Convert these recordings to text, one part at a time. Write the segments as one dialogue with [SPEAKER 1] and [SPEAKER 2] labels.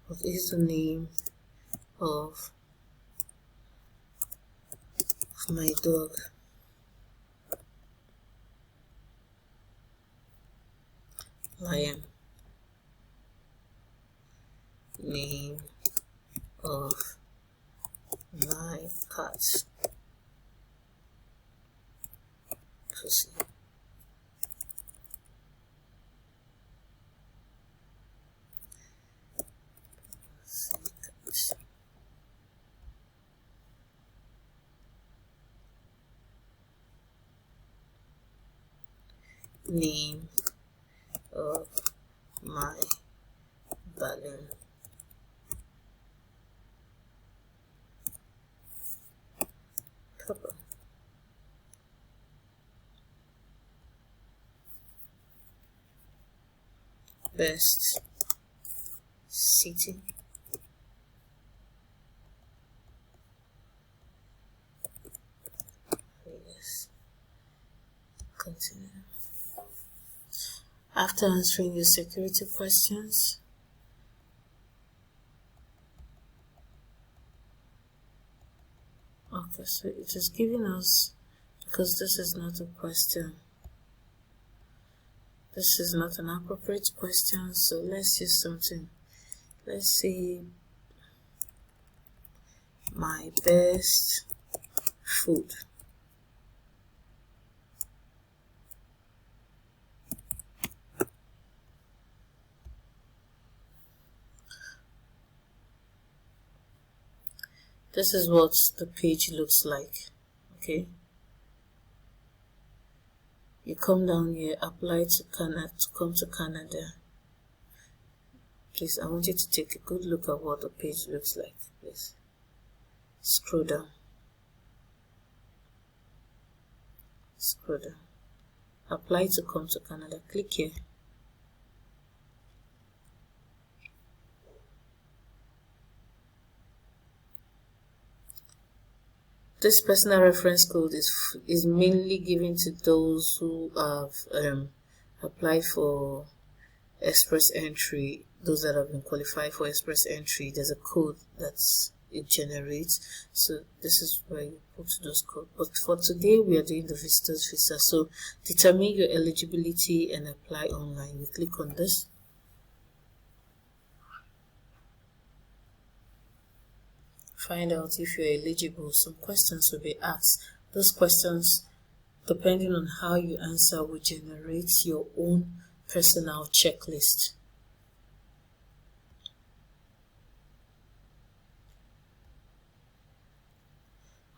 [SPEAKER 1] What is the name of my dog? Lion. Name of my cat? Pussy. Name of my balloon. Purple. Best city. Yes. Continue. After answering your security questions, okay, so it is giving us, because this is not a question, this is not an appropriate question, so let's use something. Let's see, my best food. This is what the page looks like. Okay, you come down here, apply to Canada, to come to Canada. Please, I want you to take a good look at what the page looks like. Please scroll down, scroll down, apply to come to Canada, click here. This personal reference code is mainly given to those who have applied for express entry, those that have been qualified for express entry. There's a code that it generates, so this is where you put those codes. But for today, we are doing the visitor's visa. So determine your eligibility and apply online. You click on this. Find out if you're eligible. Some questions will be asked. Those questions, depending on how you answer, will generate your own personal checklist.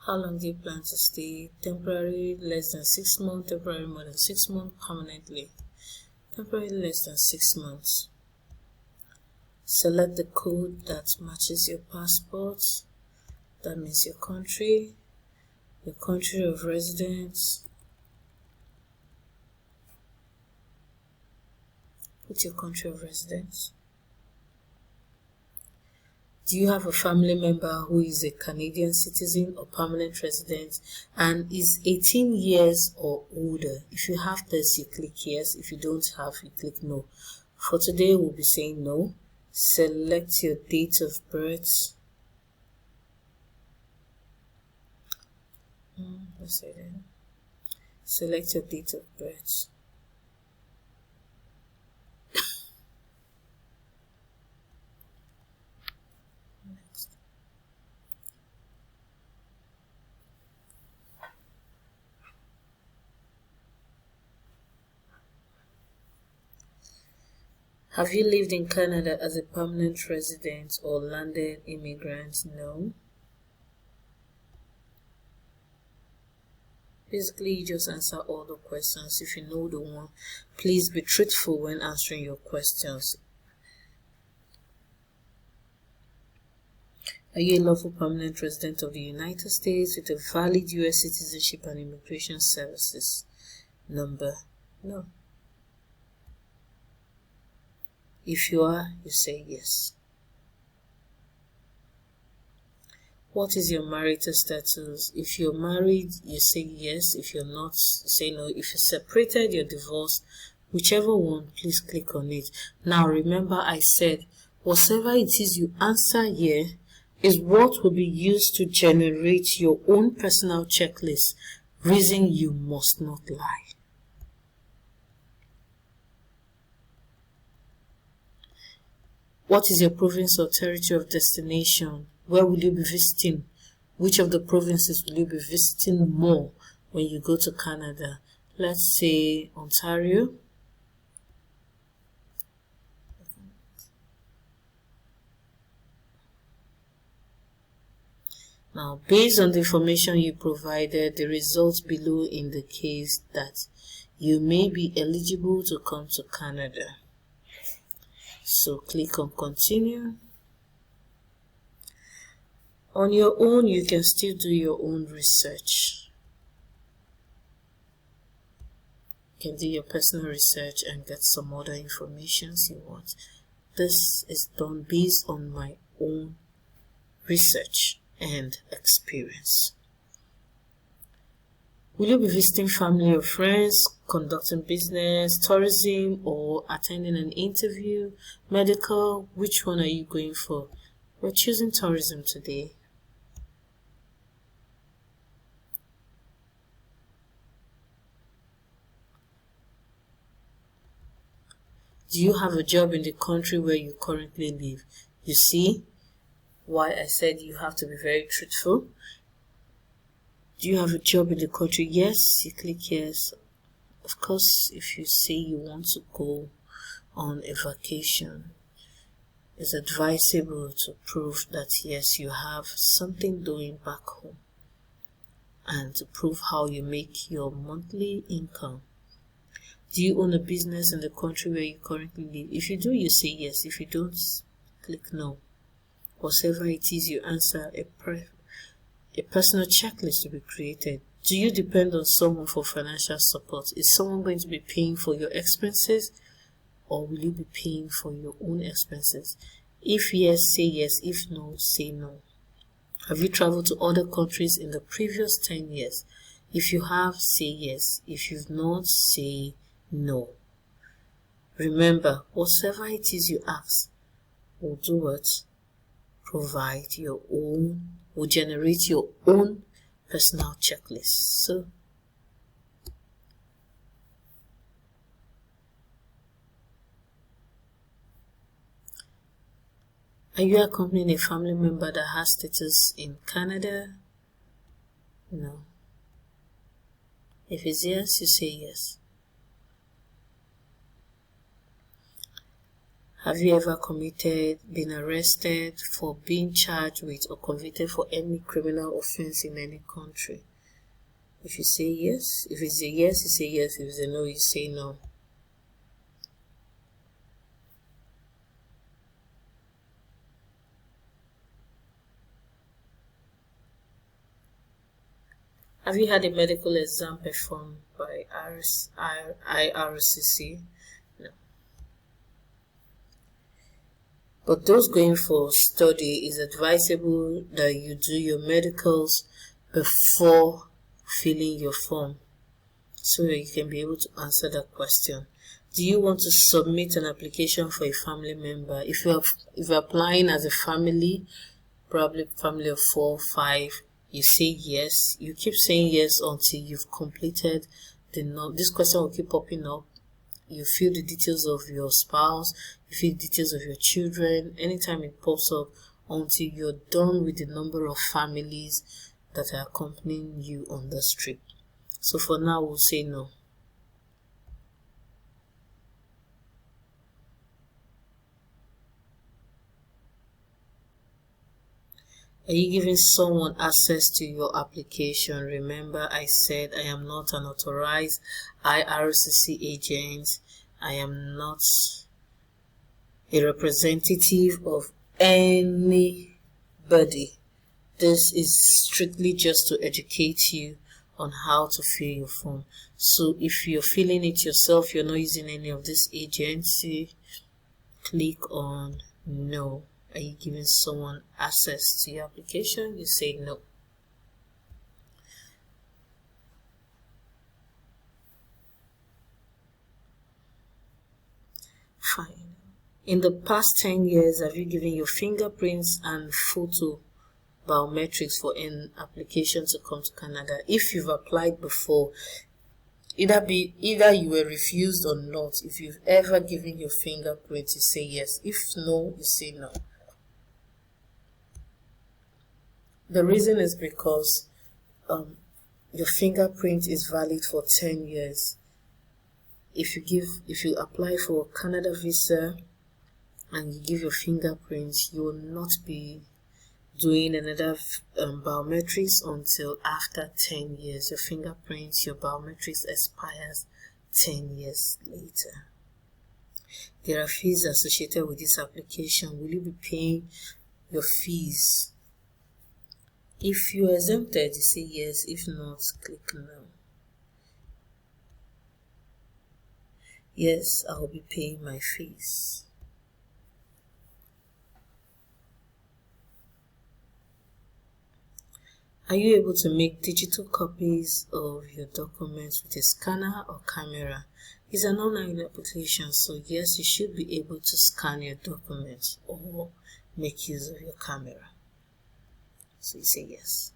[SPEAKER 1] How long do you plan to stay? Temporary, less than 6 months. Temporary, more than 6 months. Permanently. Temporary, less than 6 months. Select the code that matches your passport. That means your country of residence. Put your country of residence. Do you have a family member who is a Canadian citizen or permanent resident and is 18 years or older? If you have this, you click yes. If you don't have, you click no. For today, we'll be saying no. Select your date of birth. Let's say that. Select your date of birth. Next. Have you lived in Canada as a permanent resident or landed immigrant? No. Basically, you just answer all the questions. If you know the one, please be truthful when answering your questions. Are you a lawful permanent resident of the United States with a valid U.S. citizenship and immigration services number? No. If you are, you say yes. What is your marital status? If you're married, you say yes. If you're not, you say no. If you're separated, you're divorced. Whichever one, please click on it. Now, remember I said Whatever it is you answer here is what will be used to generate your own personal checklist. Reason you must not lie. What is your province or territory of destination? Where will you be visiting? Which of the provinces will you be visiting more when you go to Canada? Let's say Ontario. Now, based on the information you provided, the results below indicate that you may be eligible to come to Canada. So click on continue. On your own, you can still do your own research. You can do your personal research and get some other information you want. This is done based on my own research and experience. Will you be visiting family or friends, conducting business, tourism, or attending an interview, medical? Which one are you going for? We're choosing tourism today. Do you have a job in the country where you currently live? You see why I said you have to be very truthful. Do you have a job in the country? Yes, you click yes. Of course, if you say you want to go on a vacation, it's advisable to prove that yes, you have something doing back home and to prove how you make your monthly income. Do you own a business in the country where you currently live? If you do, you say yes. If you don't, click no. Whatever it is you answer, a personal checklist to be created. Do you depend on someone for financial support? Is someone going to be paying for your expenses, or will you be paying for your own expenses? If yes, say yes. If no, say no. Have you traveled to other countries in the previous 10 years? If you have, say yes. If you've not, say no. Remember, whatever it is you ask, will do what? Provide your own, will generate your own personal checklist. So, are you accompanying a family member that has status in Canada? No. If it's yes, you say yes. Have you ever been arrested for being charged with or convicted for any criminal offense in any country? If you say yes, if it's a yes, you say yes. If it's a no, you say no. Have you had a medical exam performed by IRCC? No. But those going for study, is advisable that you do your medicals before filling your form so that you can be able to answer that question. Do you want to submit an application for a family member? If you're applying as a family, probably family of 4 or 5, you say yes. You keep saying yes until you've completed this question will keep popping up. You fill the details of your spouse, you fill the details of your children, anytime it pops up, until you're done with the number of families that are accompanying you on this trip. So for now, we'll say no. Are you giving someone access to your application? Remember, I said I am not an authorized IRCC agent. I am not a representative of anybody. This is strictly just to educate you on how to fill your form. So if you're filling it yourself, you're not using any of this agency, click on no. Are you giving someone access to your application? You say no. Fine. In the past 10 years, have you given your fingerprints and photo biometrics for an application to come to Canada? If you've applied before, either you were refused or not. If you've ever given your fingerprint, you say yes. If no, you say no. The reason is because your fingerprint is valid for 10 years. If you apply for a Canada visa and you give your fingerprints, you will not be doing another biometrics until after 10 years. Your fingerprints, your biometrics expires 10 years later. There are fees associated with this application. Will you be paying your fees? If you're exempted, you say yes. If not, click no. Yes, I will be paying my fees. Are you able to make digital copies of your documents with a scanner or camera? It's an online application, so yes, you should be able to scan your documents or make use of your camera. So you say yes.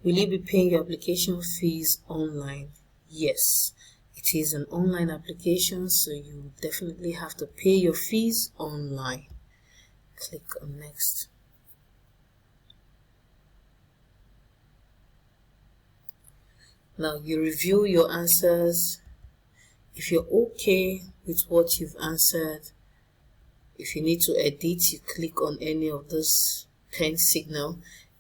[SPEAKER 1] Will you be paying your application fees online? Yes. It is an online application, so you definitely have to pay your fees online. Click on next. Now you review your answers. If you're okay with what you've answered, if you need to edit, you click on any of this pen signal.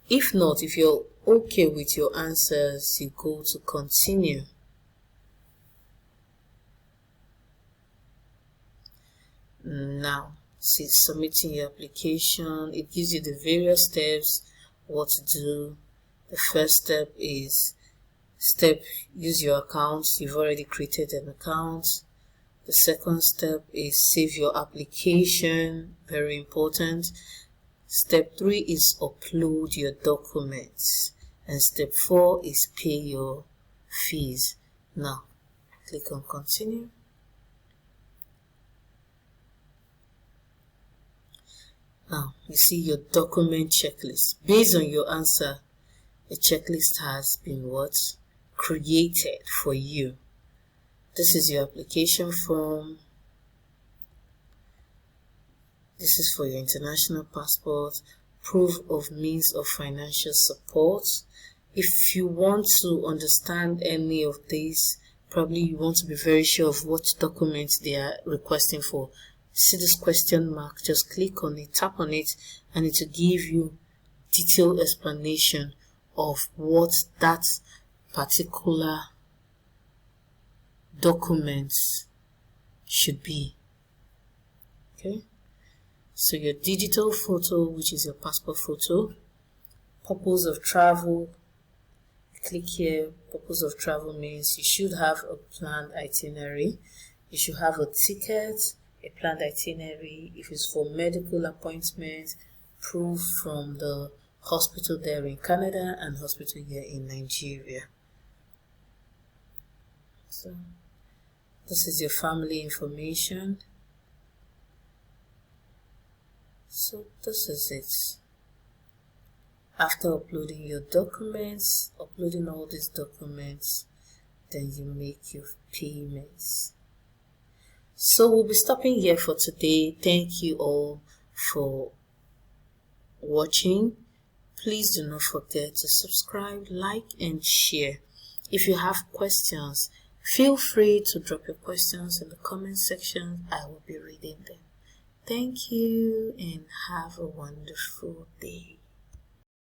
[SPEAKER 1] If not, if you're okay with your answers, you go to continue. Now, since submitting your application, it gives you the various steps, what to do. The first step is use your account. You've already created an account. The second step is save your application, very important. Step 3 is upload your documents, and step 4 is pay your fees. Now, click on continue. Now, you see your document checklist. Based on your answer, a checklist has been created for you. This is your application form. This is for your international passport, proof of means of financial support. If you want to understand any of these, probably you want to be very sure of what documents they are requesting for. See this question mark, just click on it, tap on it, and it will give you detailed explanation of what that particular document should be. Okay, so your digital photo, which is your passport photo. Purpose of travel, click here. Purpose of travel means you should have a planned itinerary. You should have a ticket, a planned itinerary. If it's for medical appointment, proof from the hospital there in Canada and hospital here in Nigeria. So this is your family information. So this is it. After uploading your documents, uploading all these documents, then you make your payments. So we'll be stopping here for today. Thank you all for watching. Please do not forget to subscribe, like, and share. If you have questions, feel free to drop your questions in the comment section. I will be reading them. Thank you and have a wonderful day.